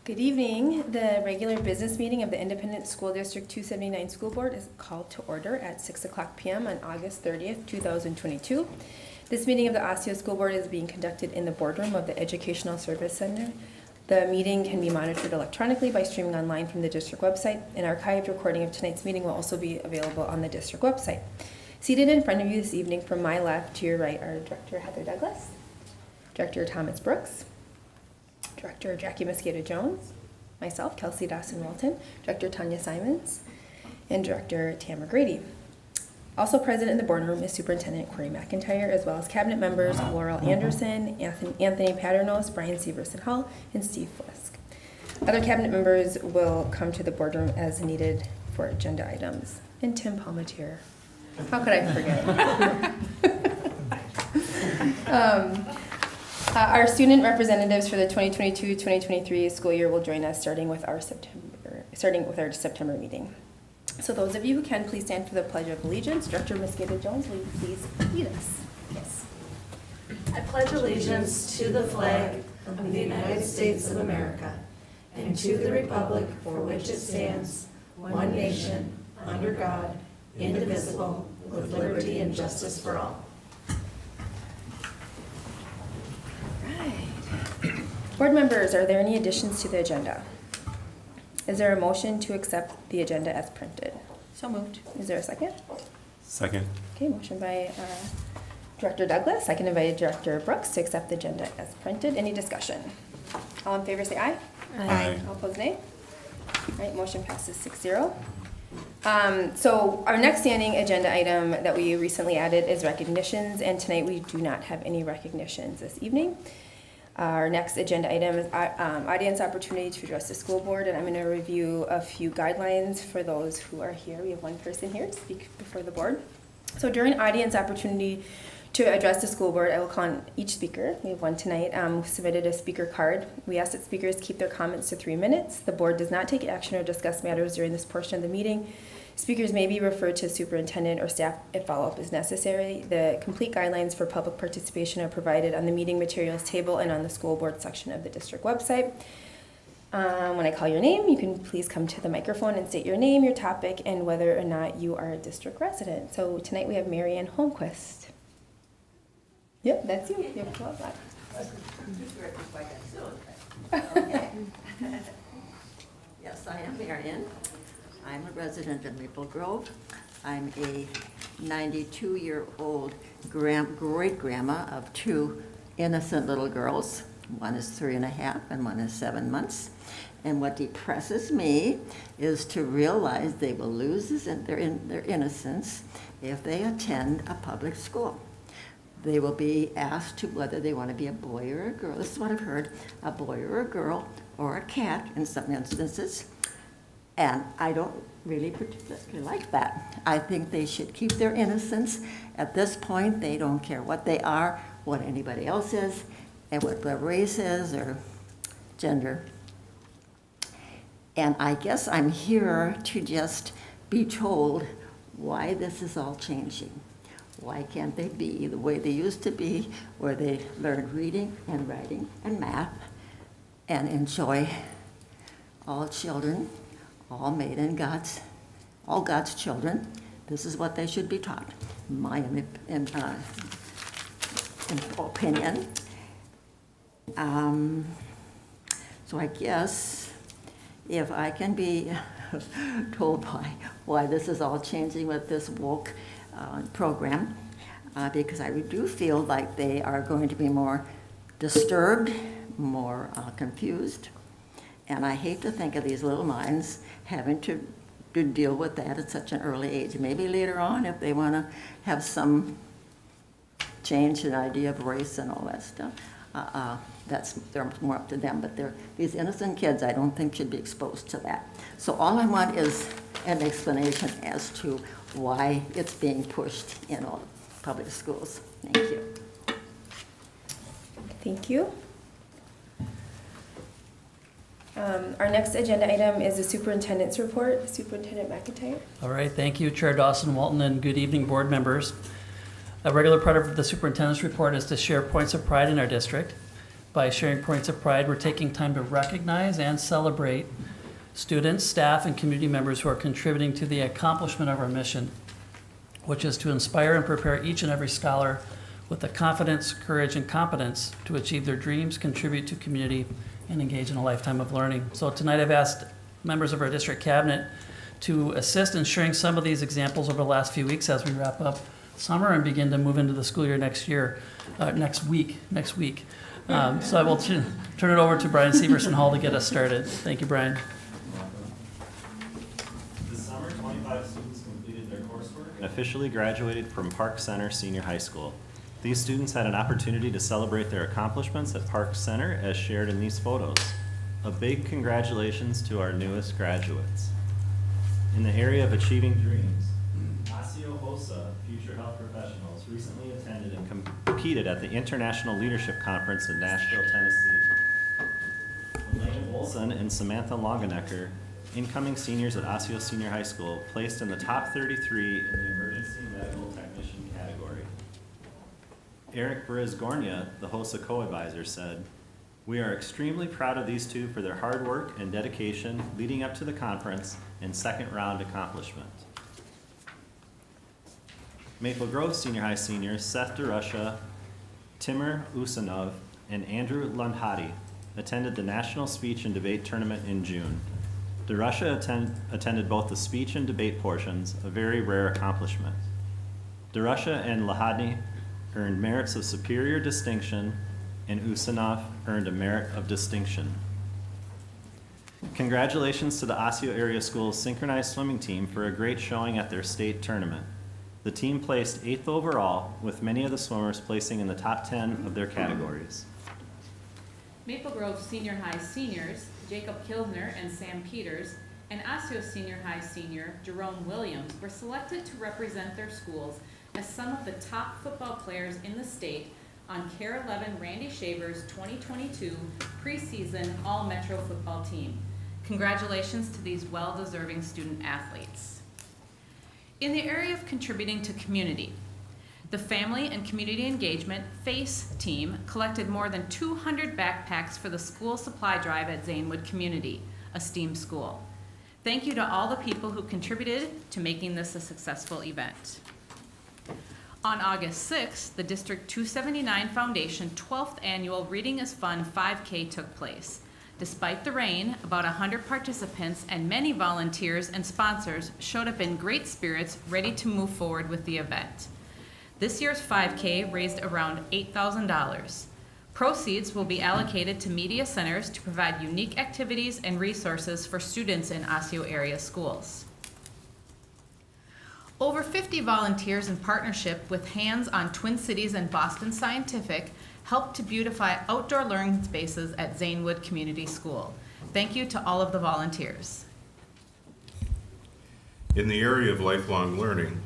Good evening. The regular business meeting of the Independent School District 279 School Board is called to order at 6 o'clock p.m. on August 30th, 2022. This meeting of the Osseo School Board is being conducted in the boardroom of the Educational Service Center. The meeting can be monitored electronically by streaming online from the district website. An archived recording of tonight's meeting will also be available on the district website. Seated in front of you this evening from my left to your right are Director Heather Douglas, Director Thomas Brooks, Director Jackie Mosqueda-Jones, myself, Kelsey Dawson-Walton, Director Tanya Simons, and Director Tamara Grady. Also present in the boardroom is Superintendent Corey McIntyre, as well as cabinet members Laurel Anderson, Anthony Paternos, Brian Severson-Hall, and Steve Flisk. Other cabinet members will come to the boardroom as needed for agenda items. And Tim Palmatier. How could I forget? Our student representatives for the 2022-2023 school year will join us starting with our September meeting. So those of you who can, please stand for the Pledge of Allegiance. Director Mosqueda-Jones, will you please lead us? Yes. I pledge allegiance to the flag of the United States of America and to the republic for which it stands, one nation, under God, indivisible, with liberty and justice for all. Board members, are there any additions to the agenda? Is there a motion to accept the agenda as printed? So moved. Is there a second? Second. Okay, motion by Director Douglas, seconded by Director Brooks to accept the agenda as printed. Any discussion? All in favor say aye. Aye. All opposed nay. All right, motion passes 6-0. So our next standing agenda item that we recently added is recognitions, and tonight we do not have any recognitions this evening. Our next agenda item is audience opportunity to address the school board, and I'm going to review a few guidelines for those who are here. We have one person here to speak before the board. So during audience opportunity to address the school board, I will call on each speaker. We have one tonight who submitted a speaker card. We ask that speakers keep their comments to 3 minutes. The board does not take action or discuss matters during this portion of the meeting. Speakers may be referred to superintendent or staff if follow-up is necessary. The complete guidelines for public participation are provided on the meeting materials table and on the school board section of the district website. When I call your name, you can please come to the microphone and state your name, your topic, and whether or not you are a district resident. So tonight we have Marianne Holmquist. Yep, that's you. You have to love that. Okay. Yes, I am Marion. I'm a resident of Maple Grove. I'm a 92-year-old great-grandma of 2 innocent little girls. One is 3.5 and one is 7 months. And what depresses me is to realize they will lose their innocence if they attend a public school. They will be asked to whether they want to be a boy or a girl. This is what I've heard, a boy or a girl or a cat in some instances. And I don't really particularly like that. I think they should keep their innocence. At this point, they don't care what they are, what anybody else is, and what their race is or gender. And I guess I'm here to just be told why this is all changing. Why can't they be the way they used to be, where they learn reading and writing and math and enjoy all children, all made in all God's children. This is what they should be taught, in my opinion. So I guess if I can be told why this is all changing with this woke program, because I do feel like they are going to be more disturbed, more confused. And I hate to think of these little minds having to deal with that at such an early age. Maybe later on, if they want to have some change in idea of race and all that stuff, they're more up to them. But these innocent kids, I don't think should be exposed to that. So all I want is an explanation as to why it's being pushed in all public schools. Thank you. Thank you. Our next agenda item is the superintendent's report. Superintendent McIntyre. All right, thank you, Chair Dawson-Walton, and good evening, board members. A regular part of the superintendent's report is to share points of pride in our district. by sharing points of pride, we're taking time to recognize and celebrate students, staff, and community members who are contributing to the accomplishment of our mission, which is to inspire and prepare each and every scholar with the confidence, courage, and competence to achieve their dreams, contribute to community, and engage in a lifetime of learning. So tonight I've asked members of our district cabinet to assist in sharing some of these examples over the last few weeks as we wrap up summer and begin to move into the school year next week. So I will turn it over to Brian Severson Hall to get us started. Thank you, Brian. This summer, 25 students completed their coursework and officially graduated from Park Center Senior High School. These students had an opportunity to celebrate their accomplishments at Park Center as shared in these photos. A big congratulations to our newest graduates. In the area of achieving dreams, Asio Hosa Future Health Professionals recently attended and competed at the International Leadership Conference in Nashville, Tennessee. Elaine Olson and Samantha Longenecker, incoming seniors at Asio Senior High School, placed in the top 33 in the Emergency Medical Technician category. Eric Briz-Gornia, the HOSA co-advisor, said, "We are extremely proud of these two for their hard work and dedication leading up to the conference and second round accomplishment." Maple Grove Senior High seniors Seth DeRusha, Timur Usanov, and Andrew Lundhati attended the National Speech and Debate Tournament in June. DeRusha attended both the speech and debate portions, a very rare accomplishment. DeRusha and Lahadny earned merits of superior distinction, and Usanov earned a merit of distinction. Congratulations to the Osseo Area Schools synchronized swimming team for a great showing at their state tournament. The team placed 8th overall, with many of the swimmers placing in the top 10 of their categories. Maple Grove Senior High seniors Jacob Kilsner and Sam Peters and Osseo Senior High senior Jerome Williams were selected to represent their schools as some of the top football players in the state on KARE 11 Randy Shaver's 2022 preseason All-Metro football team. Congratulations to these well-deserving student athletes. In the area of contributing to community, the Family and Community Engagement FACE team collected more than 200 backpacks for the school supply drive at Zanewood Community, a STEAM school. Thank you to all the people who contributed to making this a successful event. On August 6th, the District 279 Foundation 12th Annual Reading is Fun 5K took place. Despite the rain, about 100 participants and many volunteers and sponsors showed up in great spirits, ready to move forward with the event. This year's 5K raised around $8,000. Proceeds will be allocated to media centers to provide unique activities and resources for students in Osseo area schools. Over 50 volunteers in partnership with Hands on Twin Cities and Boston Scientific helped to beautify outdoor learning spaces at Zanewood Community School. Thank you to all of the volunteers. In the area of lifelong learning,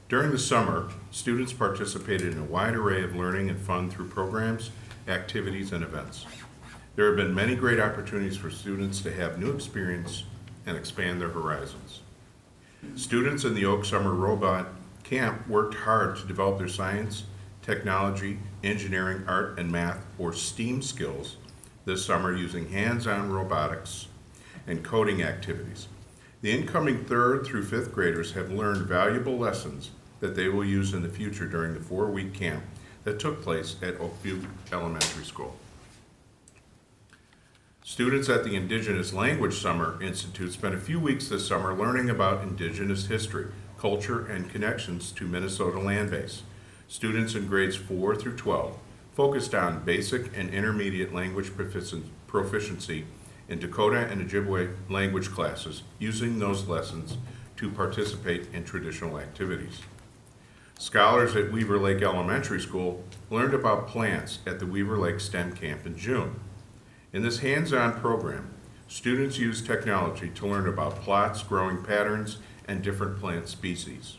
during the summer, students participated in a wide array of learning and fun through programs, activities, and events. There have been many great opportunities for students to have new experience and expand their horizons. Students in the Oak Summer Robot Camp worked hard to develop their science, technology, engineering, art, and math, or STEAM skills this summer using hands-on robotics and coding activities. The incoming 3rd through 5th graders have learned valuable lessons that they will use in the future during the 4-week camp that took place at Oakview Elementary School. Students at the Indigenous Language Summer Institute spent a few weeks this summer learning about Indigenous history, culture, and connections to Minnesota land base. Students in grades 4 through 12 focused on basic and intermediate language proficiency in Dakota and Ojibwe language classes, using those lessons to participate in traditional activities. Scholars at Weaver Lake Elementary School learned about plants at the Weaver Lake STEM Camp in June. In this hands-on program, students used technology to learn about plots, growing patterns, and different plant species.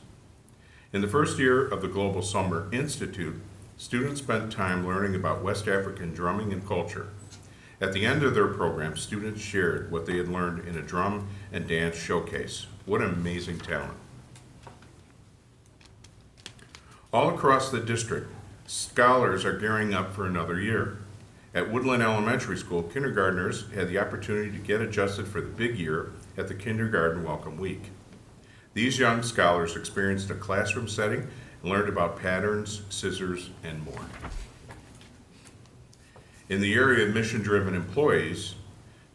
In the first year of the Global Summer Institute, students spent time learning about West African drumming and culture. At the end of their program, students shared what they had learned in a drum and dance showcase. What amazing talent. All across the district, scholars are gearing up for another year. At Woodland Elementary School, kindergartners had the opportunity to get adjusted for the big year at the Kindergarten Welcome Week. These young scholars experienced a classroom setting and learned about patterns, scissors, and more. In the area of mission-driven employees,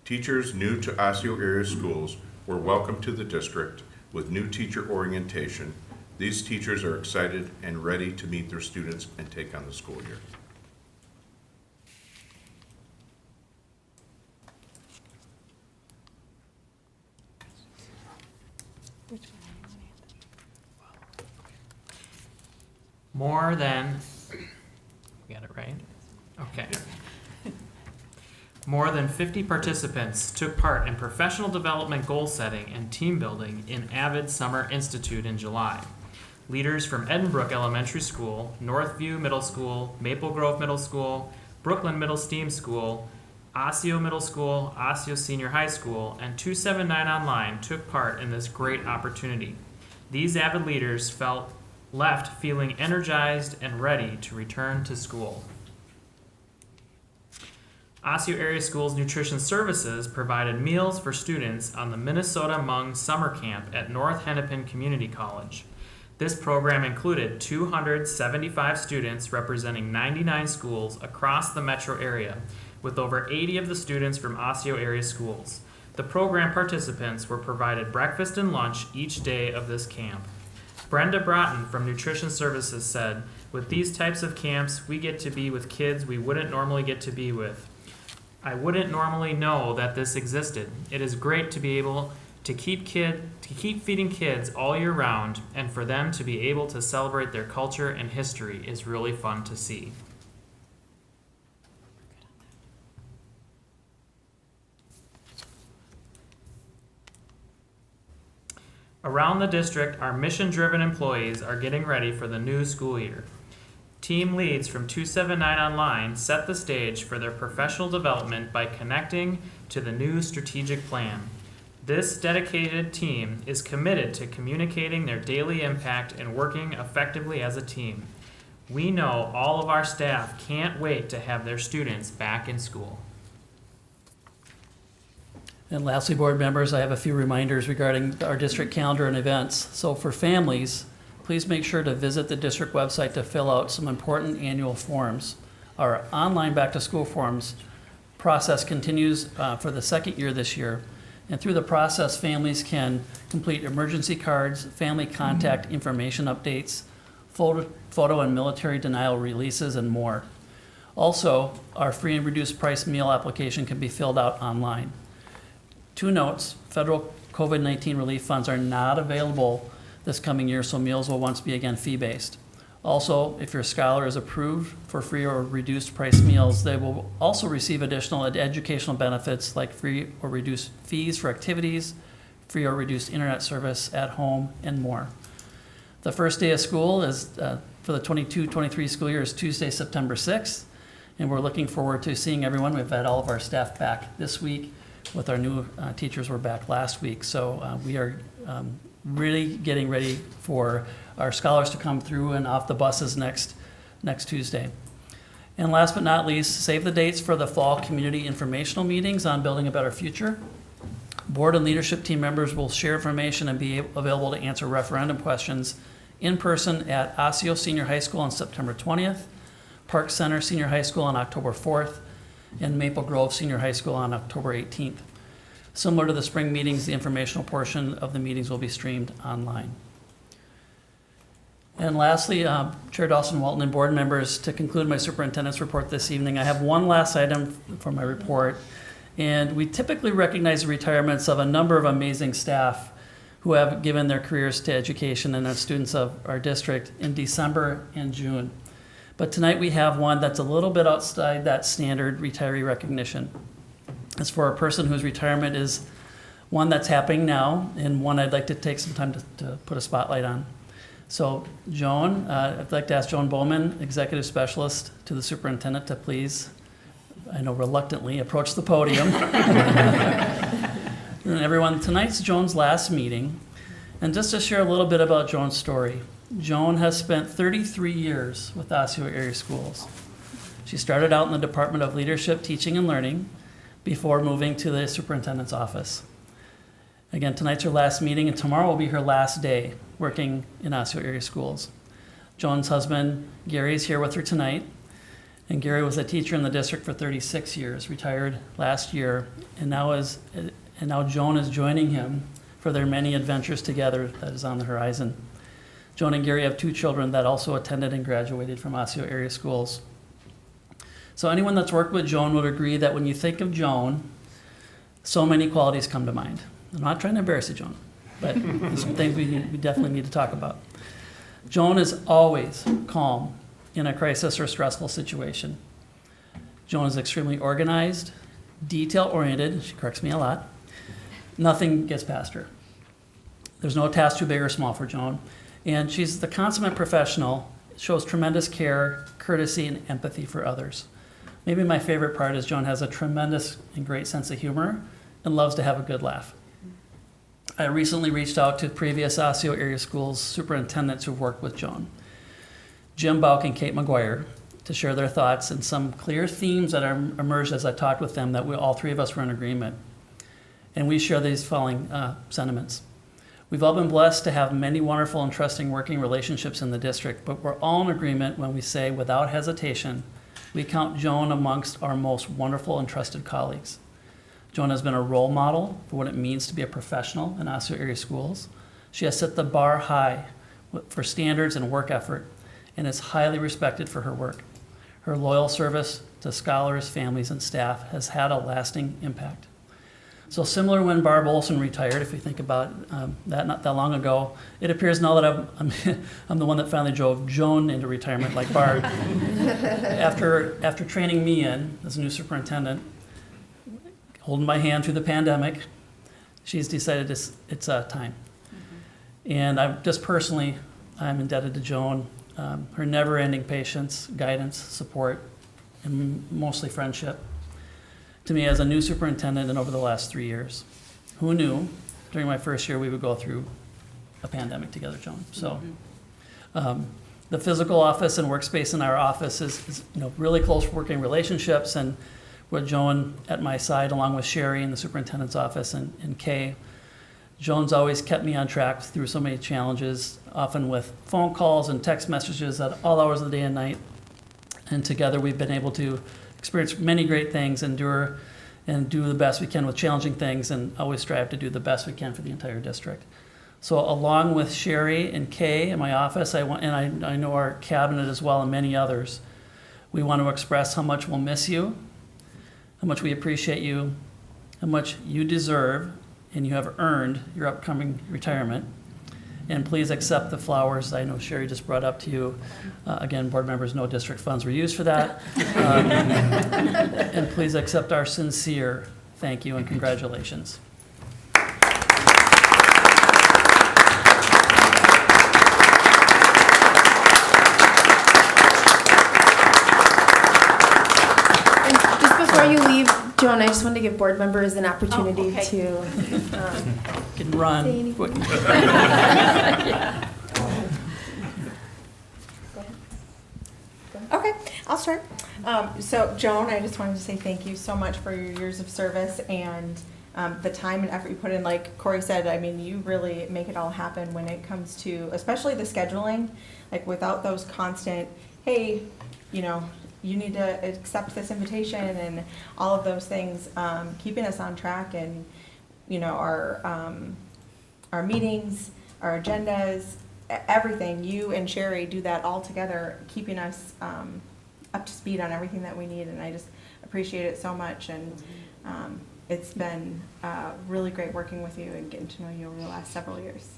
teachers new to Osseo area schools were welcomed to the district with new teacher orientation. These teachers are excited and ready to meet their students and take on the school year. More than, we got it right? Okay. More than 50 participants took part in professional development goal setting and team building in Avid Summer Institute in July. Leaders from Edenbrook Elementary School, Northview Middle School, Maple Grove Middle School, Brooklyn Middle Steam School, Osseo Middle School, Osseo Senior High School, and 279 Online took part in this great opportunity. These Avid leaders left feeling energized and ready to return to school. Osseo Area Schools Nutrition Services provided meals for students on the Minnesota Hmong Summer Camp at North Hennepin Community College. This program included 275 students representing 99 schools across the metro area, with over 80 of the students from Osseo area schools. The program participants were provided breakfast and lunch each day of this camp. Brenda Broughton from Nutrition Services said, "With these types of camps, we get to be with kids we wouldn't normally get to be with. I wouldn't normally know that this existed. It is great to be able to keep feeding kids all year round, and for them to be able to celebrate their culture and history is really fun to see." Around the district, our mission-driven employees are getting ready for the new school year. Team leads from 279 Online set the stage for their professional development by connecting to the new strategic plan. This dedicated team is committed to communicating their daily impact and working effectively as a team. We know all of our staff can't wait to have their students back in school. And lastly, board members, I have a few reminders regarding our district calendar and events. So for families, please make sure to visit the district website to fill out some important annual forms. Our online back-to-school forms process continues for the second year this year. And through the process, families can complete emergency cards, family contact information updates, photo and military denial releases, and more. Also, our free and reduced price meal application can be filled out online. 2 notes, federal COVID-19 relief funds are not available this coming year, so meals will once be again fee-based. Also, if your scholar is approved for free or reduced price meals, they will also receive additional educational benefits like free or reduced fees for activities, free or reduced internet service at home, and more. The first day of school is for the 22-23 school year is Tuesday, September 6th, and we're looking forward to seeing everyone. We've had all of our staff back this week. With our new teachers were back last week, so we are really getting ready for our scholars to come through and off the buses next Tuesday. And last but not least, save the dates for the fall community informational meetings on building a better future. Board and leadership team members will share information and be available to answer referendum questions in person at Osseo Senior High School on September 20th, Park Center Senior High School on October 4th, and Maple Grove Senior High School on October 18th. Similar to the spring meetings, the informational portion of the meetings will be streamed online. And lastly, Chair Dawson Walton and board members, to conclude my superintendent's report this evening, I have one last item for my report. And we typically recognize the retirements of a number of amazing staff who have given their careers to education and are students of our district in December and June. But tonight we have one that's a little bit outside that standard retiree recognition. It's for a person whose retirement is one that's happening now, and one I'd like to take some time to put a spotlight on. So Joan, I'd like to ask Joan Bowman, Executive Specialist to the Superintendent, to please, I know reluctantly, approach the podium. And everyone, tonight's Joan's last meeting. And just to share a little bit about Joan's story. Joan has spent 33 years with Osseo Area Schools. She started out in the Department of Leadership, Teaching, and Learning before moving to the superintendent's office. Again, tonight's her last meeting, and tomorrow will be her last day working in Osseo area schools. Joan's husband, Gary, is here with her tonight. And Gary was a teacher in the district for 36 years, retired last year, and now Joan is joining him for their many adventures together that is on the horizon. Joan and Gary have 2 children that also attended and graduated from Osseo area schools. So anyone that's worked with Joan would agree that when you think of Joan, so many qualities come to mind. I'm not trying to embarrass you, Joan, but there's some things we definitely need to talk about. Joan is always calm in a crisis or stressful situation. Joan is extremely organized, detail-oriented. She corrects me a lot. Nothing gets past her. There's no task too big or small for Joan. And she's the consummate professional, shows tremendous care, courtesy, and empathy for others. Maybe my favorite part is Joan has a tremendous and great sense of humor and loves to have a good laugh. I recently reached out to previous Osseo area schools superintendents who've worked with Joan, Jim Bauk and Kate McGuire, to share their thoughts and some clear themes that emerged as I talked with them that all 3 of us were in agreement. And we share these following sentiments. We've all been blessed to have many wonderful and trusting working relationships in the district, but we're all in agreement when we say, without hesitation, we count Joan amongst our most wonderful and trusted colleagues. Joan has been a role model for what it means to be a professional in Osseo area schools. She has set the bar high for standards and work effort, and is highly respected for her work. Her loyal service to scholars, families, and staff has had a lasting impact. So similar when Barb Olson retired, if we think about that not that long ago, it appears now that I'm the one that finally drove Joan into retirement like Barb. After training me in as a new superintendent, holding my hand through the pandemic, she's decided it's time. And I'm indebted to Joan. Her never-ending patience, guidance, support, and mostly friendship to me as a new superintendent and over the last 3 years. Who knew during my first year we would go through a pandemic together, Joan? So the physical office and workspace in our office is really close working relationships, and with Joan at my side along with Sherry in the superintendent's office and Kay. Joan's always kept me on track through so many challenges, often with phone calls and text messages at all hours of the day and night. And together we've been able to experience many great things, endure, and do the best we can with challenging things, and always strive to do the best we can for the entire district. So along with Sherry and Kay in my office, I know our cabinet as well and many others, we want to express how much we'll miss you, how much we appreciate you, how much you deserve and you have earned your upcoming retirement. And please accept the flowers I know Sherry just brought up to you. Again, board members, no district funds were used for that. And please accept our sincere thank you and congratulations. Before you leave, Joan, I just wanted to give board members an opportunity to Can run. say anything. Quick. Okay, I'll start. So Joan, I just wanted to say thank you so much for your years of service and the time and effort you put in. Like Corey said, I mean, you really make it all happen when it comes to, especially the scheduling. Like without those constant, hey, you need to accept this invitation and all of those things, keeping us on track and, our meetings, our agendas, everything. You and Sherry do that all together, keeping us up to speed on everything that we need, and I just appreciate it so much. And it's been really great working with you and getting to know you over the last several years.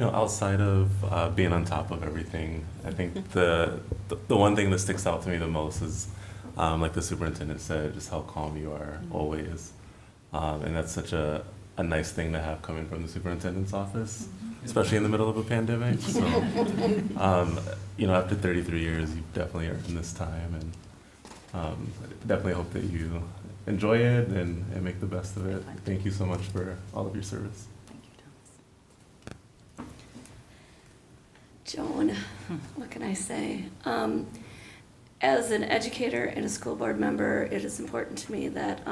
Outside of being on top of everything, I think the one thing that sticks out to me the most is, like the superintendent said, just how calm you are always. And that's such a nice thing to have coming from the superintendent's office, especially in the middle of a pandemic. So, after 33 years, you've definitely earned this time, and definitely hope that you enjoy it and make the best of it. Thank you so much for all of your service. Joan, what can I say? As an educator and a school board member, it is important to me that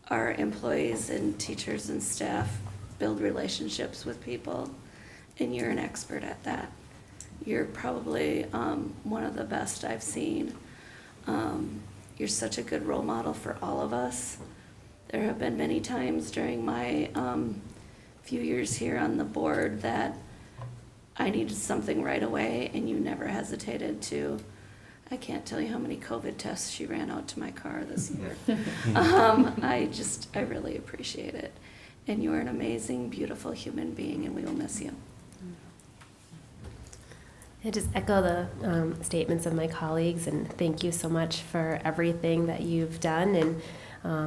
our employees and teachers and staff build relationships with people, and you're an expert at that. You're probably one of the best I've seen. You're such a good role model for all of us. There have been many times during my few years here on the board that I needed something right away, and you never hesitated to. I can't tell you how many COVID tests she ran out to my car this year. I really appreciate it. And you're an amazing, beautiful human being, and we will miss you. I just echo the statements of my colleagues, and thank you so much for everything that you've done. And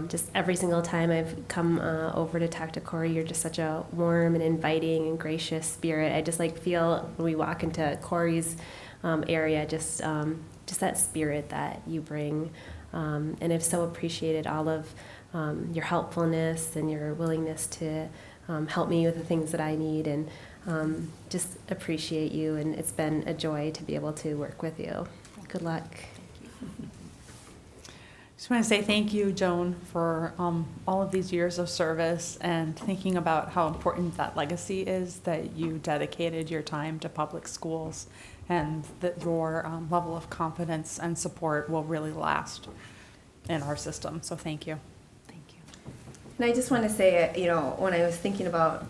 just every single time I've come over to talk to Corey, you're just such a warm and inviting and gracious spirit. I just feel when we walk into Corey's area, just that spirit that you bring. And I've so appreciated all of your helpfulness and your willingness to help me with the things that I need, and just appreciate you, and it's been a joy to be able to work with you. Good luck. Just want to say thank you, Joan, for all of these years of service, and thinking about how important that legacy is, that you dedicated your time to public schools, and that your level of competence and support will really last in our system. So thank you. Thank you. And I just want to say, when I was thinking about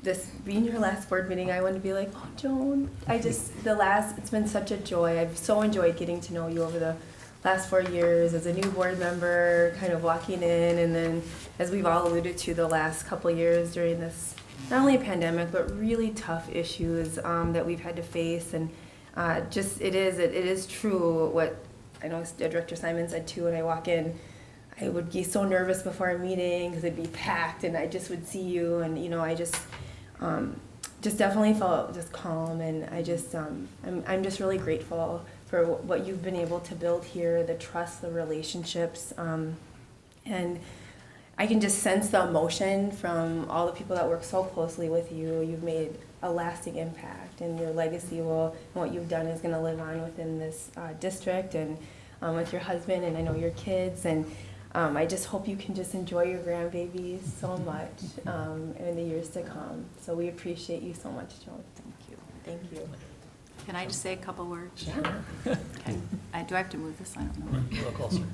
this being your last board meeting, I wanted to be like, oh, Joan, it's been such a joy. I've so enjoyed getting to know you over the last 4 years as a new board member, kind of walking in, and then, as we've all alluded to, the last couple years during this, not only a pandemic, but really tough issues that we've had to face. And it is true what I know Director Simon said too. When I walk in, I would be so nervous before a meeting because it'd be packed, and I just would see you, and I just definitely felt just calm, and I'm just really grateful for what you've been able to build here, the trust, the relationships, and I can just sense the emotion from all the people that work so closely with you. You've made a lasting impact, and your legacy what you've done is going to live on within this district, and with your husband, and I know your kids, and I just hope you can just enjoy your grandbabies so much in the years to come. So we appreciate you so much, Joan. Thank you. Thank you. Can I just say a couple words? Yeah. Okay. Do I have to move this? I don't know. A little closer.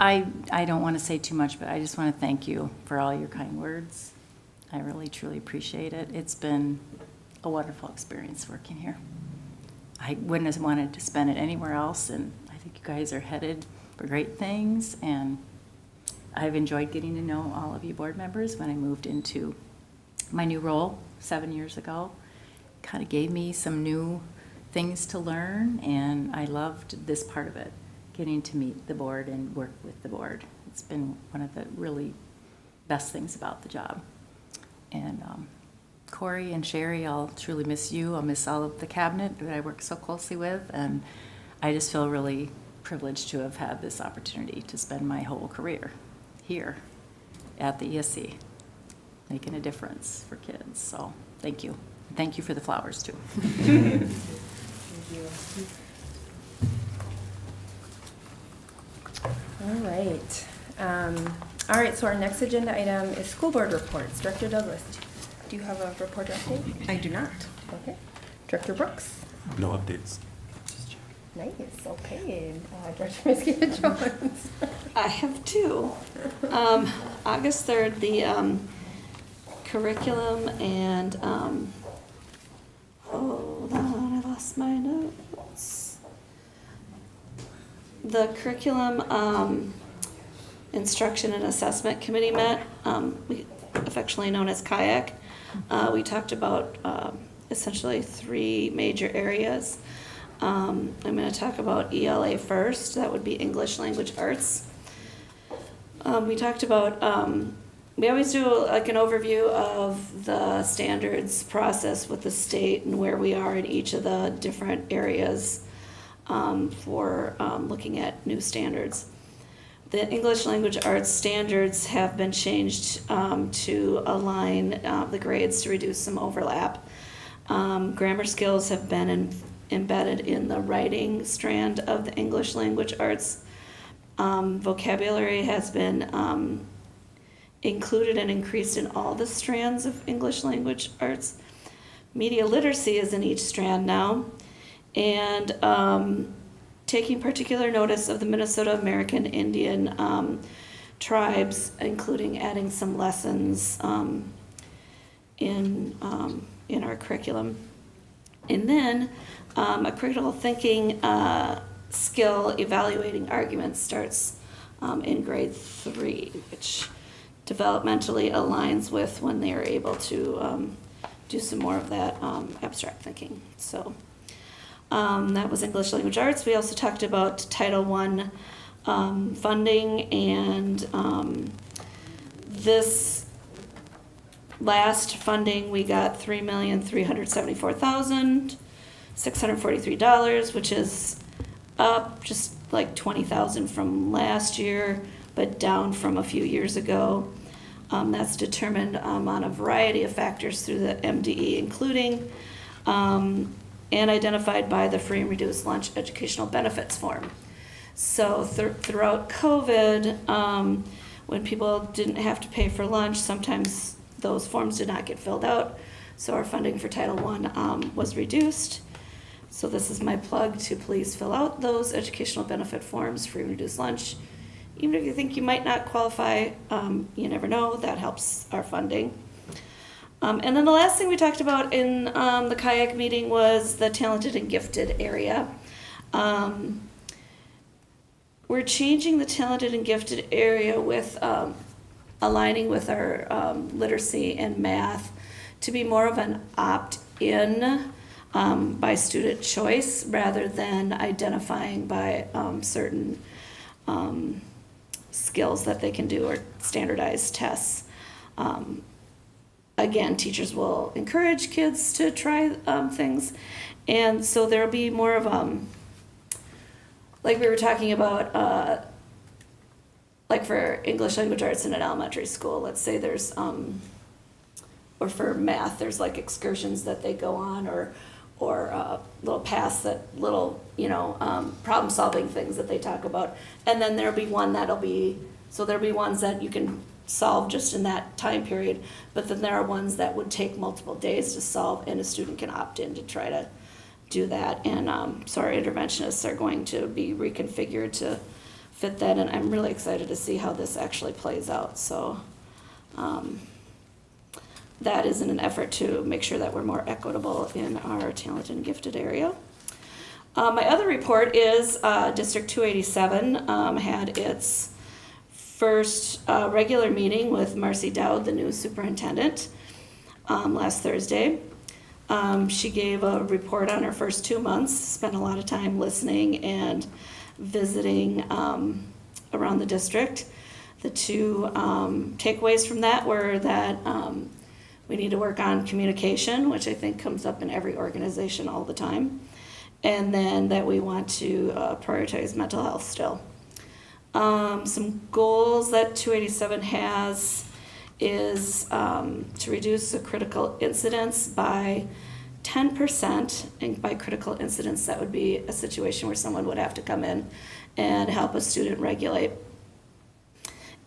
I don't want to say too much, but I just want to thank you for all your kind words. I really, truly appreciate it. It's been a wonderful experience working here. I wouldn't have wanted to spend it anywhere else, and I think you guys are headed for great things, and I've enjoyed getting to know all of you board members. When I moved into my new role 7 years ago, kind of gave me some new things to learn, and I loved this part of it, getting to meet the board and work with the board. It's been one of the really best things about the job. And Corey and Sherry, I'll truly miss you. I'll miss all of the cabinet that I work so closely with, and I just feel really privileged to have had this opportunity to spend my whole career here at the ESC, making a difference for kids. So thank you. Thank you for the flowers too. Thank you. All right, so our next agenda item is school board reports. Director Douglas, do you have a report or update? I do not. Okay. Director Brooks? No updates. Nice, okay. Director Miskita Jones? I have two. August 3rd, the curriculum and, hold on, I lost my notes. The curriculum instruction and assessment committee met, affectionately known as Kayak. We talked about essentially 3 major areas. I'm going to talk about ELA first. That would be English Language Arts. We talked about, we always do like an overview of the standards process with the state and where we are in each of the different areas for looking at new standards. The English Language Arts standards have been changed to align the grades to reduce some overlap. Grammar skills have been embedded in the writing strand of the English language arts. Vocabulary has been included and increased in all the strands of English language arts. Media literacy is in each strand now, and taking particular notice of the Minnesota American Indian tribes, including adding some lessons in our curriculum. And then a critical thinking skill evaluating arguments starts in grade 3, which developmentally aligns with when they are able to do some more of that abstract thinking. So that was English language arts. We also talked about Title I funding, and this last funding we got $3,374,643, which is up just like $20,000 from last year, but down from a few years ago. That's determined on a variety of factors through the MDE, including and identified by the free and reduced lunch educational benefits form. So throughout COVID, when people didn't have to pay for lunch, sometimes those forms did not get filled out. So our funding for Title I was reduced. So this is my plug to please fill out those educational benefit forms, free and reduced lunch. Even if you think you might not qualify, you never know, that helps our funding. And then the last thing we talked about in the kayak meeting was the talented and gifted area. We're changing the talented and gifted area with aligning with our literacy and math to be more of an opt-in by student choice rather than identifying by certain skills that they can do or standardized tests. Again, teachers will encourage kids to try things, and so there'll be more of like we were talking about, like for English language arts in an elementary school, let's say there's, or for math, there's like excursions that they go on, or little paths that little, problem solving things that they talk about. And then there'll be one there'll be ones that you can solve just in that time period, but then there are ones that would take multiple days to solve, and a student can opt in to try to do that. And so our interventionists are going to be reconfigured to fit that, and I'm really excited to see how this actually plays out. So that is in an effort to make sure that we're more equitable in our talented and gifted area. My other report is District 287 had its first regular meeting with Marcy Dowd, the new superintendent, last Thursday. She gave a report on her first 2 months, spent a lot of time listening and visiting around the district. The two takeaways from that were that we need to work on communication, which I think comes up in every organization all the time, and then that we want to prioritize mental health still. Some goals that 287 has is to reduce the critical incidents by 10%, and by critical incidents that would be a situation where someone would have to come in and help a student regulate.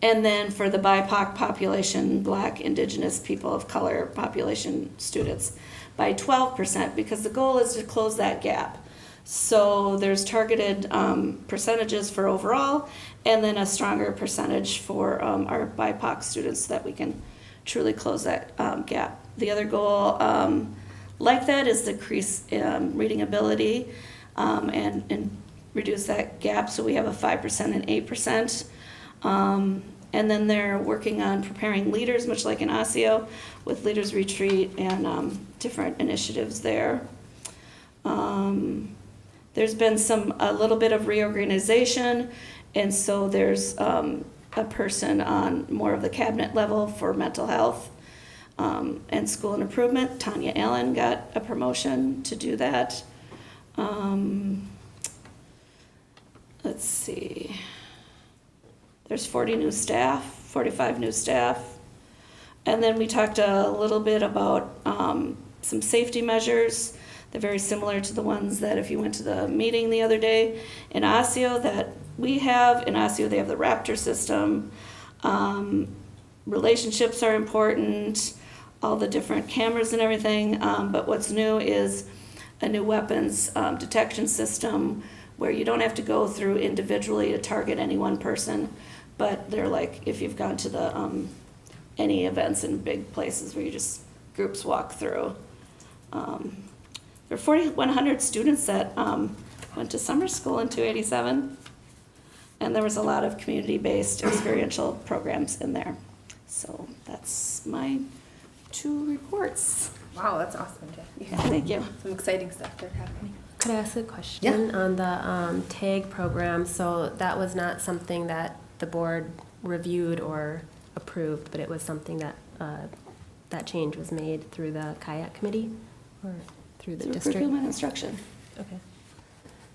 And then for the BIPOC population, Black, Indigenous, people of color population students, by 12%, because the goal is to close that gap. So there's targeted percentages for overall, and then a stronger percentage for our BIPOC students so that we can truly close that gap. The other goal like that is to increase reading ability and reduce that gap, so we have a 5% and 8%. And then they're working on preparing leaders, much like in ASIO, with Leaders Retreat and different initiatives there. There's been a little bit of reorganization, and so there's a person on more of the cabinet level for mental health and school and improvement. Tanya Allen got a promotion to do that. Let's see. There's 45 new staff. And then we talked a little bit about some safety measures. They're very similar to the ones that if you went to the meeting the other day in Osseo that we have. In Osseo, they have the Raptor system. Relationships are important, all the different cameras and everything. But what's new is a new weapons detection system where you don't have to go through individually to target any one person. But they're like, if you've gone to the any events in big places where you just groups walk through. There are 4,100 students that went to summer school in 287, and there was a lot of community-based experiential programs in there. So that's my 2 reports. Wow, that's awesome, Jeff. Yeah, thank you. Some exciting stuff there happening. Could I ask a question on the TAG program? So that was not something that the board reviewed or approved, but it was something that that change was made through the kayak committee or through the Through district? curriculum and instruction. Okay.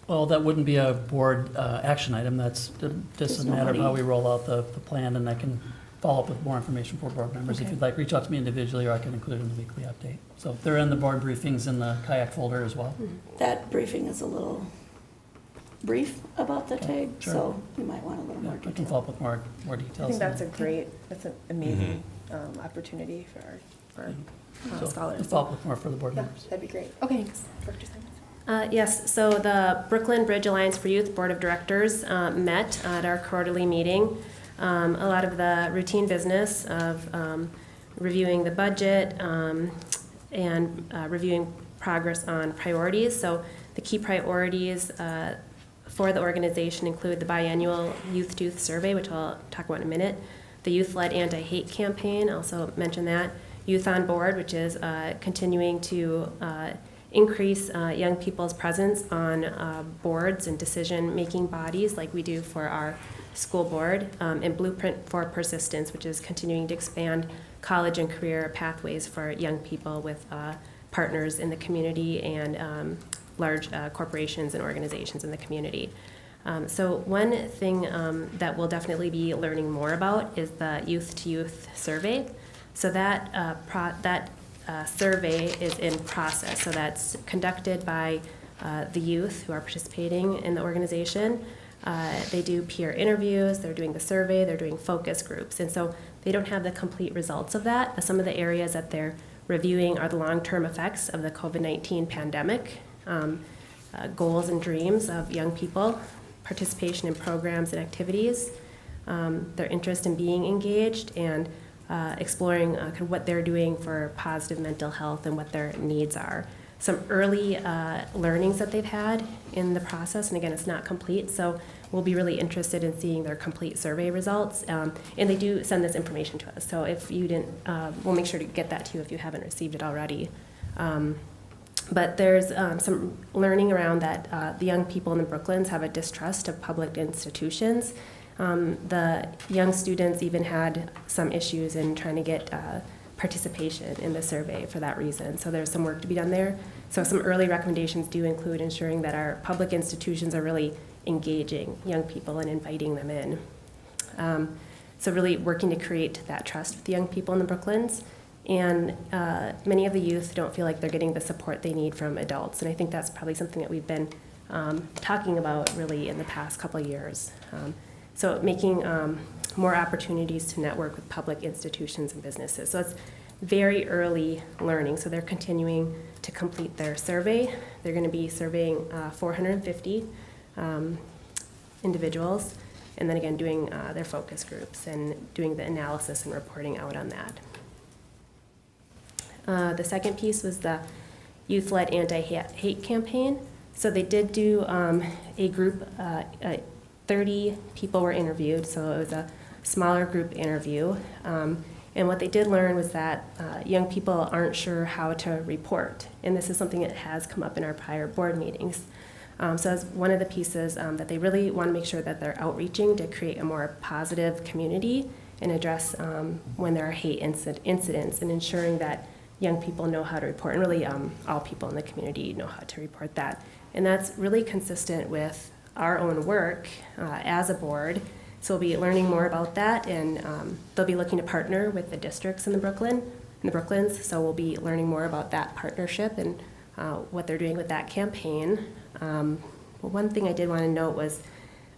Well, that wouldn't be a board action item. That's just a matter of how we roll out the plan, and I can follow up with more information for board members. If Okay. you'd like, reach out to me individually, or I can include it in the weekly update. So they're in the board briefings in the kayak folder as well. That briefing is a little brief about the TAG, sure. so you might want a little Yeah, more I can detail. follow up with more details. I think that's that's an amazing opportunity for our So scholars. I'll follow up with more for the board Yeah, members. that'd be great. Okay, thanks. Dr. Simons. Yes, so the Brooklyn Bridge Alliance for Youth Board of Directors met at our quarterly meeting. A lot of the routine business of reviewing the budget and reviewing progress on priorities. So the key priorities for the organization include the biannual Youth to Youth survey, which I'll talk about in a minute, the youth-led anti-hate campaign, also mention that, Youth on Board, which is continuing to increase young people's presence on boards and decision-making bodies like we do for our school board, and Blueprint for Persistence, which is continuing to expand college and career pathways for young people with partners in the community and large corporations and organizations in the community. So one thing that we'll definitely be learning more about is the Youth to Youth survey. So that survey is in process. So that's conducted by the youth who are participating in the organization. They do peer interviews, they're doing the survey, they're doing focus groups. And so they don't have the complete results of that, but some of the areas that they're reviewing are the long-term effects of the COVID-19 pandemic, goals and dreams of young people, participation in programs and activities, their interest in being engaged, and exploring kind of what they're doing for positive mental health and what their needs are. Some early learnings that they've had in the process, and again, it's not complete, so we'll be really interested in seeing their complete survey results. And they do send this information to us, so if you didn't, we'll make sure to get that to you if you haven't received it already. But there's some learning around that the young people in the Brooklyns have a distrust of public institutions. The young students even had some issues in trying to get participation in the survey for that reason. So there's some work to be done there. So some early recommendations do include ensuring that our public institutions are really engaging young people and inviting them in. So really working to create that trust with the young people in the Brooklyns. And many of the youth don't feel like they're getting the support they need from adults. And I think that's probably something that we've been talking about really in the past couple of years. So making more opportunities to network with public institutions and businesses. So it's very early learning. So they're continuing to complete their survey. They're going to be surveying 450 individuals, and then again doing their focus groups and doing the analysis and reporting out on that. The second piece was the youth-led anti-hate campaign. So they did do a group, 30 people were interviewed, so it was a smaller group interview. And what they did learn was that young people aren't sure how to report. And this is something that has come up in our prior board meetings. So as one of the pieces that they really want to make sure that they're outreaching to create a more positive community and address when there are hate incidents, and ensuring that young people know how to report, and really all people in the community know how to report that. And that's really consistent with our own work as a board. So we'll be learning more about that, and they'll be looking to partner with the districts in the Brooklyn the Brooklands. So we'll be learning more about that partnership and what they're doing with that campaign. One thing I did want to note was,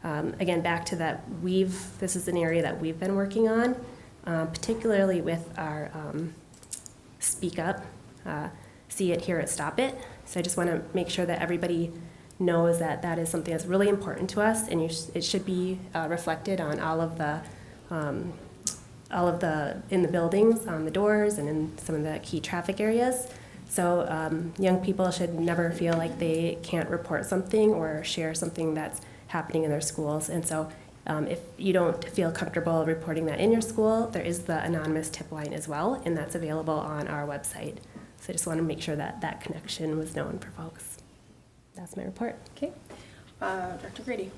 again, back to that, this is an area that we've been working on, particularly with our Speak Up, See It, Hear It, Stop It. So I just want to make sure that everybody knows that that is something that's really important to us, and it should be reflected on all of the in the buildings, on the doors, and in some of the key traffic areas. So young people should never feel like they can't report something or share something that's happening in their schools. And so if you don't feel comfortable reporting that in your school, there is the anonymous tip line as well, and that's available on our website. So I just want to make sure that that connection was known for folks. That's my report. Okay. Dr. Grady.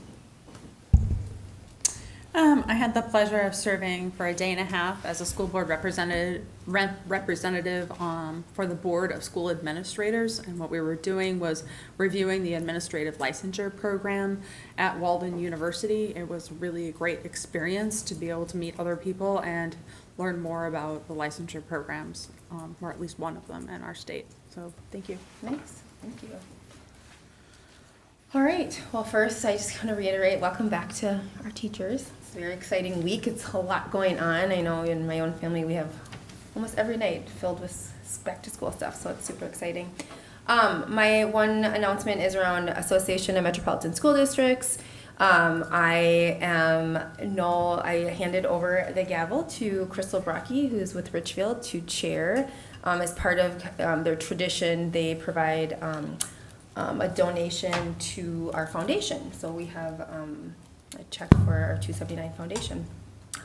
I had the pleasure of serving for a day and a half as a school board representative for the Board of School Administrators. And what we were doing was reviewing the administrative licensure program at Walden University. It was really a great experience to be able to meet other people and learn more about the licensure programs, or at least one of them in our state. So thank you. Nice. Thank you. All right. Well, first, I just want to reiterate, welcome back to our teachers. It's a very exciting week. It's a lot going on. I know in my own family we have almost every night filled with back-to-school stuff, so it's super exciting. My one announcement is around Association of Metropolitan School Districts. I handed over the gavel to Crystal Brocky, who's with Richfield, to chair. As part of their tradition, they provide a donation to our foundation. So we have a check for our 279 foundation.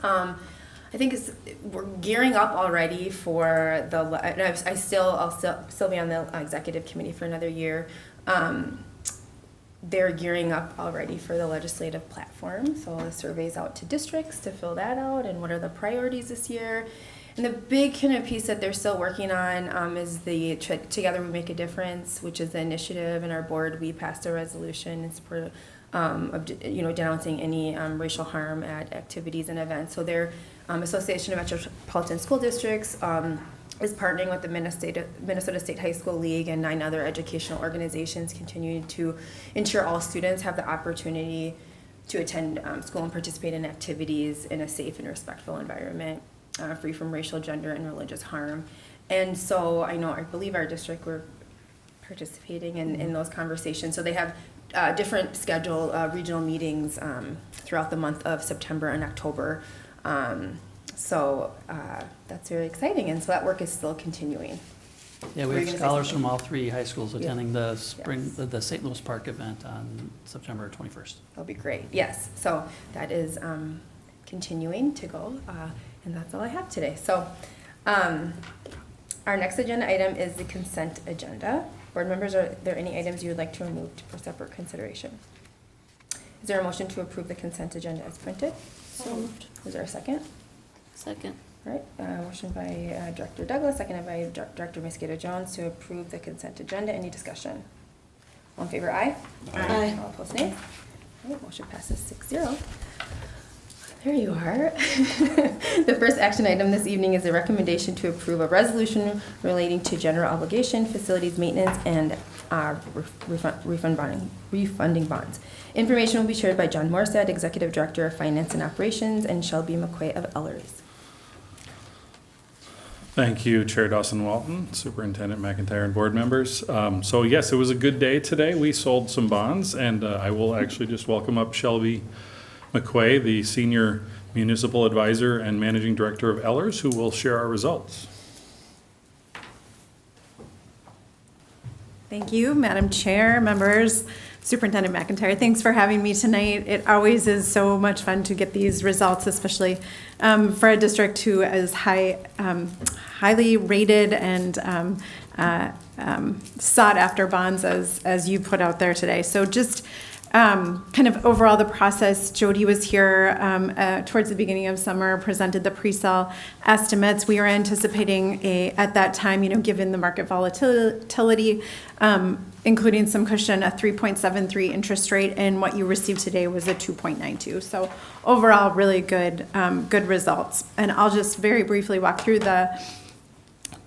I think we're gearing up already for I'll still be on the executive committee for another year. They're gearing up already for the legislative platform. So the survey's out to districts to fill that out, and what are the priorities this year. And the big kind of piece that they're still working on is the Together We Make a Difference, which is the initiative in our board. We passed a resolution in support of denouncing any racial harm at activities and events. So their Association of Metropolitan School Districts is partnering with the Minnesota State High School League and 9 other educational organizations, continuing to ensure all students have the opportunity to attend school and participate in activities in a safe and respectful environment, free from racial, gender, and religious harm. And so I believe our district, we're participating in those conversations. So they have different scheduled regional meetings throughout the month of September and October. So that's very exciting, and so that work is still continuing. Yeah, we have scholars from all 3 high schools attending the the St. Louis Park event on September 21st. That'll be great. Yes, so that is continuing to go, and that's all I have today. So our next agenda item is the consent agenda. Board members, are there any items you would like to remove for separate consideration? Is there a motion to approve the consent agenda as printed? So moved. Is there a second? Second. All right, motion by Director Douglas, seconded by Director Mosqueda Jones to approve the consent agenda. Any discussion? All in favor, aye? Aye. All opposed, nay? All right, motion passes 6-0. There you are. The first action item this evening is a recommendation to approve a resolution relating to general obligation, facilities maintenance, and refunding bonds. Information will be shared by John Morstad, Executive Director of Finance and Operations, and Shelby McQuay of Ellers. Thank you, Chair Dawson Walton, Superintendent McIntyre, and board members. So yes, it was a good day today. We sold some bonds, and I will actually just welcome up Shelby McQuay, the Senior Municipal Advisor and Managing Director of Ellers, who will share our results. Thank you, Madam Chair, members, Superintendent McIntyre. Thanks for having me tonight. It always is so much fun to get these results, especially for a district who is highly rated and sought after bonds as you put out there today. So just kind of overall the process, Jody was here towards the beginning of summer, presented the pre-sale estimates. We were anticipating at that time, given the market volatility, including some cushion, a 3.73 interest rate, and what you received today was a 2.92. So overall, really good results. And I'll just very briefly walk through the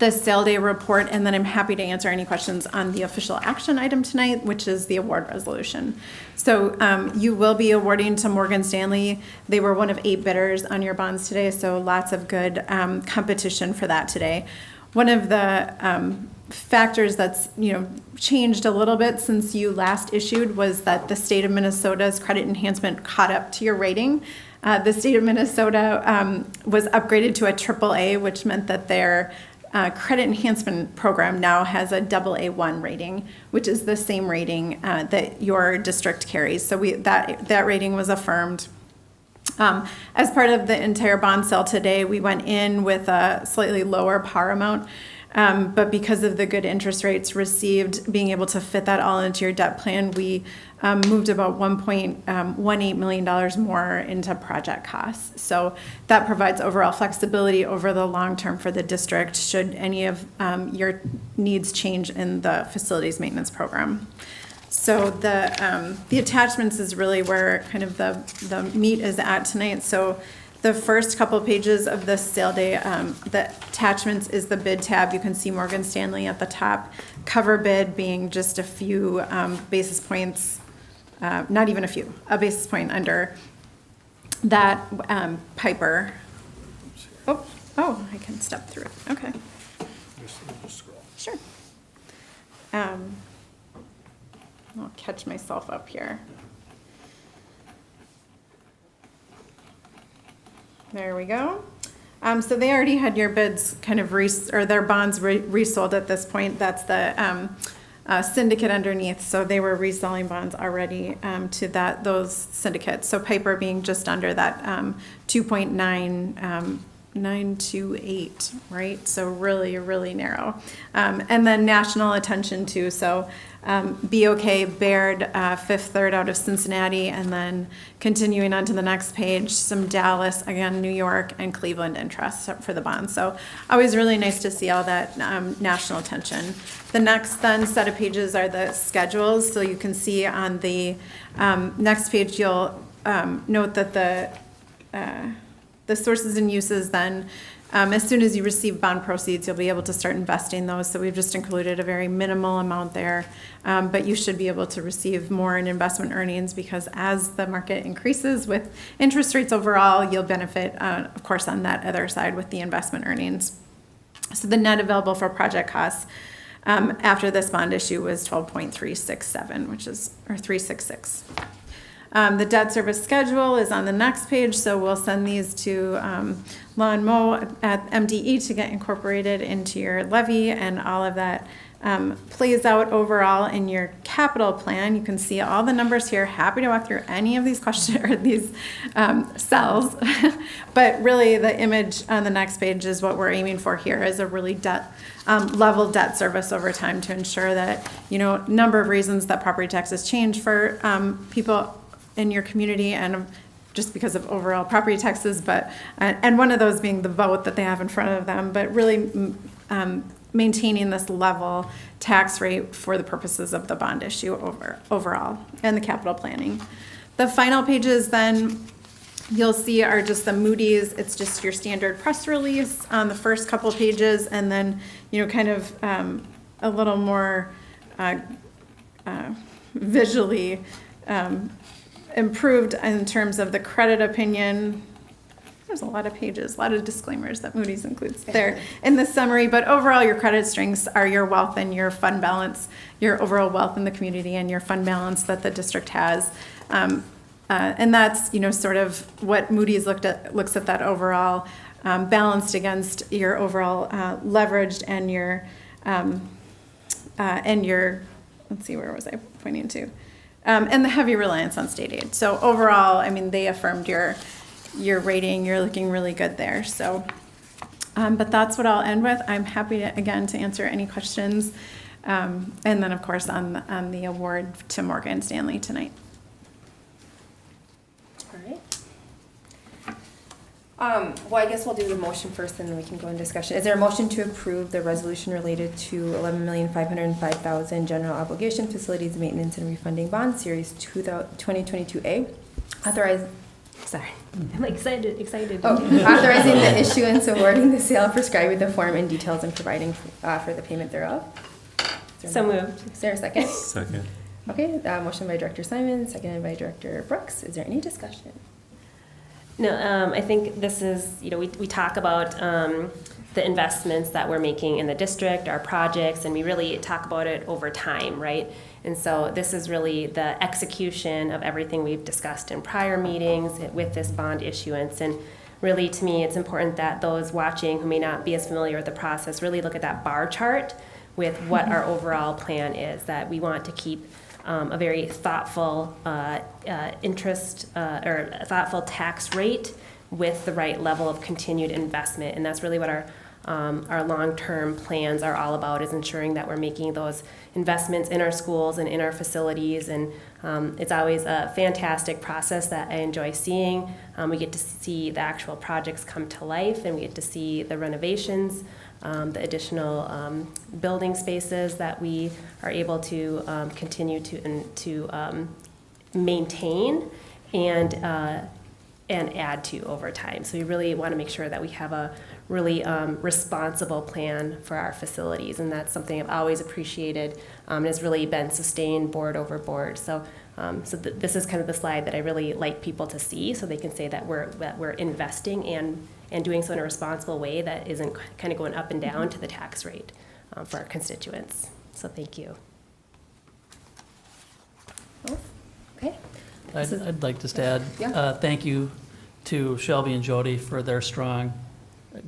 the sale day report, and then I'm happy to answer any questions on the official action item tonight, which is the award resolution. So you will be awarding to Morgan Stanley. They were one of 8 bidders on your bonds today, so lots of good competition for that today. One of the factors that's changed a little bit since you last issued was that the state of Minnesota's credit enhancement caught up to your rating. The state of Minnesota was upgraded to a AAA, which meant that their credit enhancement program now has a AA1 rating, which is the same rating that your district carries. So that rating was affirmed. As part of the entire bond sale today, we went in with a slightly lower par amount, but because of the good interest rates received, being able to fit that all into your debt plan, we moved about $1.18 million more into project costs. So that provides overall flexibility over the long term for the district should any of your needs change in the facilities maintenance program. So the attachments is really where kind of the meat is at tonight. So the first couple pages of the sale day, the attachments is the bid tab. You can see Morgan Stanley at the top. Cover bid being just a few basis points, not even a few, a basis point under that Piper. Oh, I can step through it. Okay. Just scroll. Sure. I'll catch myself up here. There we go. So they already had your bids kind of or their bonds resold at this point. That's the syndicate underneath. So they were reselling bonds already to those syndicates. So Piper being just under that 2.928, right? So really, really narrow. And then national attention too. So BOK, Baird, Fifth Third out of Cincinnati, and then continuing on to the next page, some Dallas, again, New York, and Cleveland interest for the bonds. So always really nice to see all that national attention. The next then set of pages are the schedules. So you can see on the next page, you'll note that the sources and uses then, as soon as you receive bond proceeds, you'll be able to start investing those. So we've just included a very minimal amount there, but you should be able to receive more in investment earnings because as the market increases with interest rates overall, you'll benefit, of course, on that other side with the investment earnings. So the net available for project costs after this bond issue was 12.367, or 366. The debt service schedule is on the next page, so we'll send these to Law and Mo at MDE to get incorporated into your levy, and all of that plays out overall in your capital plan. You can see all the numbers here. Happy to walk through any of these questions or these cells, but really the image on the next page is what we're aiming for here is a really level debt service over time to ensure that, number of reasons that property taxes change for people in your community and just because of overall property taxes, but and one of those being the vote that they have in front of them, but really maintaining this level tax rate for the purposes of the bond issue overall and the capital planning. The final pages then you'll see are just the Moody's. It's just your standard press release on the first couple pages, and then kind of a little more visually improved in terms of the credit opinion. There's a lot of pages, a lot of disclaimers that Moody's includes there in the summary, but overall your credit strengths are your wealth and your fund balance, your overall wealth in the community and your fund balance that the district has. And that's, sort of what Moody's looks at that overall balanced against your overall leveraged and your, let's see, where was I pointing to? And the heavy reliance on state aid. So overall, they affirmed your rating. You're looking really good there. So, but that's what I'll end with. I'm happy to answer any questions. And then of course on the award to Morgan Stanley tonight. All right. Well, I guess we'll do the motion first, and then we can go in discussion. Is there a motion to approve the resolution related to $11,505,000 general obligation facilities maintenance and refunding bond series 2022A, Sorry, I'm excited. Oh, authorizing the issuance, awarding the sale, prescribing the form and details, and providing for the payment thereof. So moved. Is there a second? Second. Okay, motion by Director Simon, seconded by Director Brooks. Is there any discussion? No, I think this is, we talk about the investments that we're making in the district, our projects, and we really talk about it over time, right? And so this is really the execution of everything we've discussed in prior meetings with this bond issuance. And really, to me, it's important that those watching who may not be as familiar with the process really look at that bar chart with what our overall plan is, that we want to keep a very thoughtful interest or a thoughtful tax rate with the right level of continued investment. And that's really what our long-term plans are all about, is ensuring that we're making those investments in our schools and in our facilities. And it's always a fantastic process that I enjoy seeing. We get to see the actual projects come to life, and we get to see the renovations, the additional building spaces that we are able to continue to maintain and add to over time. So we really want to make sure that we have a really responsible plan for our facilities, and that's something I've always appreciated and has really been sustained board over board. So, this is kind of the slide that I really like people to see, so they can say that we're investing and doing so in a responsible way that isn't kind of going up and down to the tax rate for our constituents. So thank you. Okay. I'd like to add, Yeah. thank you to Shelby and Jody for their strong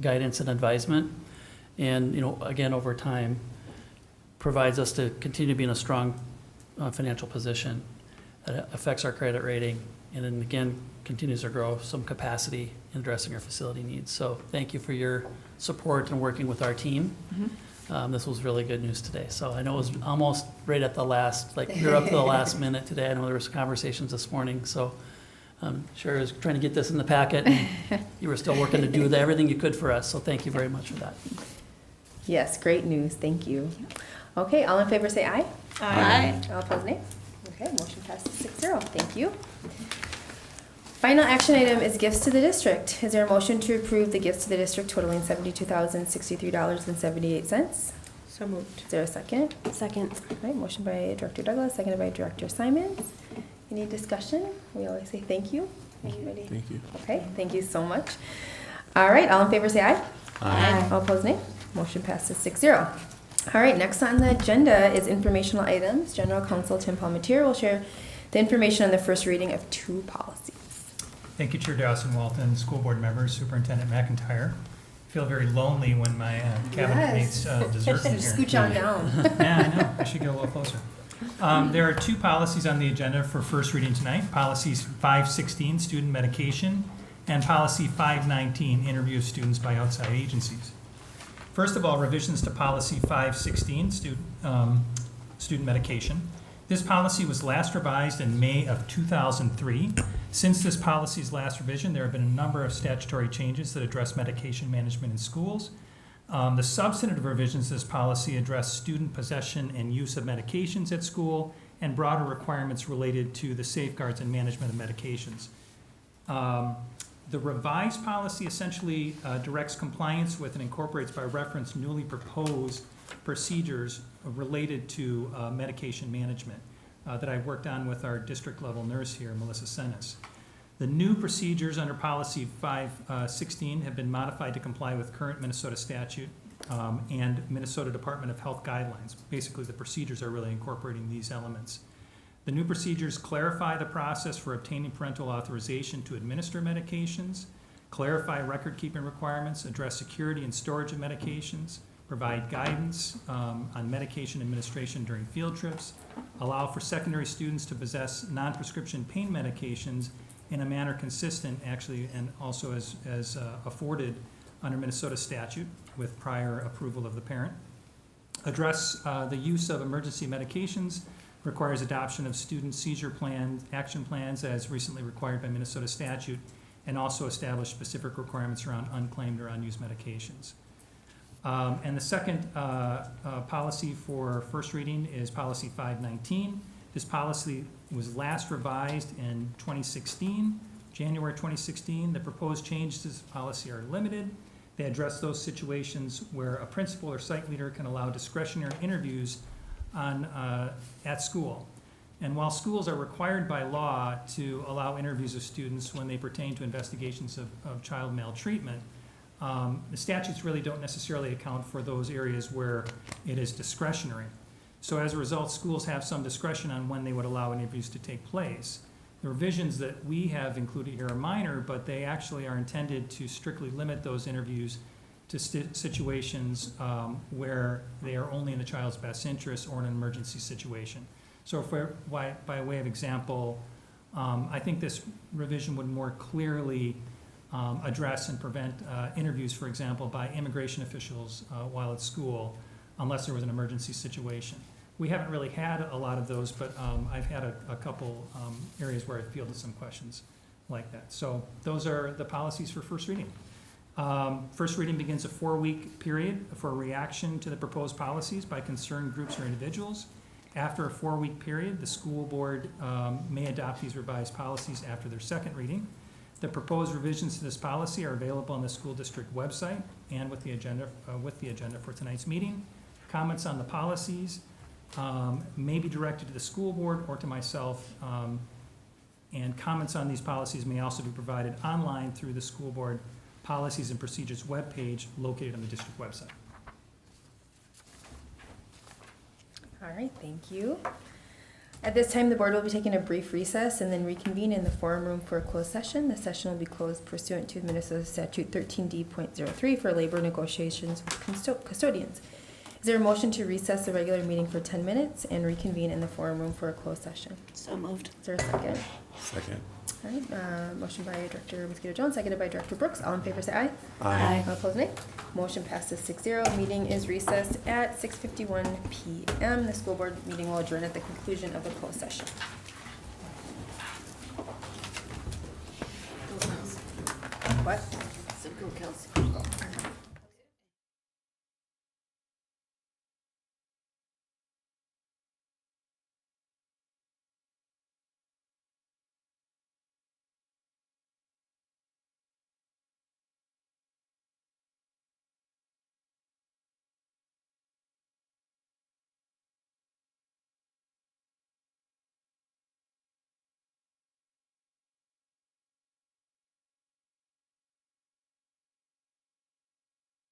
guidance and advisement. And, again, over time, provides us to continue to be in a strong financial position that affects our credit rating, and then again, continues to grow some capacity in addressing our facility needs. So thank you for your support and working with our team. This was really good news today. So I know it was almost right at the last, you're up to the last minute today. I know there was conversations this morning, so I'm sure I was trying to get this in the packet, and you were still working to do everything you could for us. So thank you very much for that. Yes, great news. Thank you. Okay, all in favor say aye. Aye. All opposed, nay. Okay, motion passes 6-0. Thank you. Final action item is gifts to the district. Is there a motion to approve the gifts to the district totaling $72,063.78? So moved. Is there a second? Second. All right, motion by Director Douglas, seconded by Director Simons. Any discussion? We always say thank you. Anybody? Thank you. Okay, thank you so much. All right, all in favor say aye. Aye. All opposed, nay. Motion passes 6-0. All right, next on the agenda is informational items. General Counsel Tim Palmetier will share the information on the first reading of 2 policies. Thank you, Chair Dawson-Walton, school board members, Superintendent McIntyre. I feel very lonely when my cabinet mates desert me here. Scooch on down. Yeah, I know. I should get a little closer. There are 2 policies on the agenda for first reading tonight. Policies 516, student medication, and policy 519, interview of students by outside agencies. First of all, revisions to policy 516, student medication. This policy was last revised in May of 2003. Since this policy's last revision, there have been a number of statutory changes that address medication management in schools. The substantive revisions to this policy address student possession and use of medications at school and broader requirements related to the safeguards and management of medications. The revised policy essentially directs compliance with and incorporates by reference newly proposed procedures related to medication management that I worked on with our district level nurse here, Melissa Senes. The new procedures under policy 516 have been modified to comply with current Minnesota statute and Minnesota Department of Health guidelines. Basically, the procedures are really incorporating these elements. The new procedures clarify the process for obtaining parental authorization to administer medications, clarify record-keeping requirements, address security and storage of medications, provide guidance on medication administration during field trips, allow for secondary students to possess non-prescription pain medications in a manner consistent, actually, and also as afforded under Minnesota statute with prior approval of the parent. Address the use of emergency medications, requires adoption of student seizure plans, action plans as recently required by Minnesota statute, and also establish specific requirements around unclaimed or unused medications. And the second policy for first reading is policy 519. This policy was last revised in 2016 January 2016. The proposed changes to this policy are limited. They address those situations where a principal or site leader can allow discretionary interviews at school. And while schools are required by law to allow interviews of students when they pertain to investigations of child maltreatment, the statutes really don't necessarily account for those areas where it is discretionary. So as a result, schools have some discretion on when they would allow interviews to take place. The revisions that we have included here are minor, but they actually are intended to strictly limit those interviews to situations where they are only in the child's best interest or in an emergency situation. So by way of example, I think this revision would more clearly address and prevent interviews, for example, by immigration officials while at school, unless there was an emergency situation. We haven't really had a lot of those, but I've had a couple areas where I fielded some questions like that. So those are the policies for first reading. First reading begins a 4-week period for reaction to the proposed policies by concerned groups or individuals. After a 4-week period, the school board may adopt these revised policies after their second reading. The proposed revisions to this policy are available on the school district website and with the agenda for tonight's meeting. Comments on the policies may be directed to the school board or to myself, and comments on these policies may also be provided online through the school board policies and procedures webpage located on the district website. All right, thank you. At this time, the board will be taking a brief recess and then reconvene in the forum room for a closed session. The session will be closed pursuant to Minnesota Statute 13D.03 for labor negotiations with custodians. Is there a motion to recess the regular meeting for 10 minutes and reconvene in the forum room for a closed session? So moved. Is there a second? Second. All right, motion by Director Mosquito-Jones, seconded by Director Brooks. All in favor, say aye. Aye. All opposed, nay. Motion passes 6-0. Meeting is recessed at 6:51 p.m. The school board meeting will adjourn at the conclusion of the closed session. What? So go, Kelsey.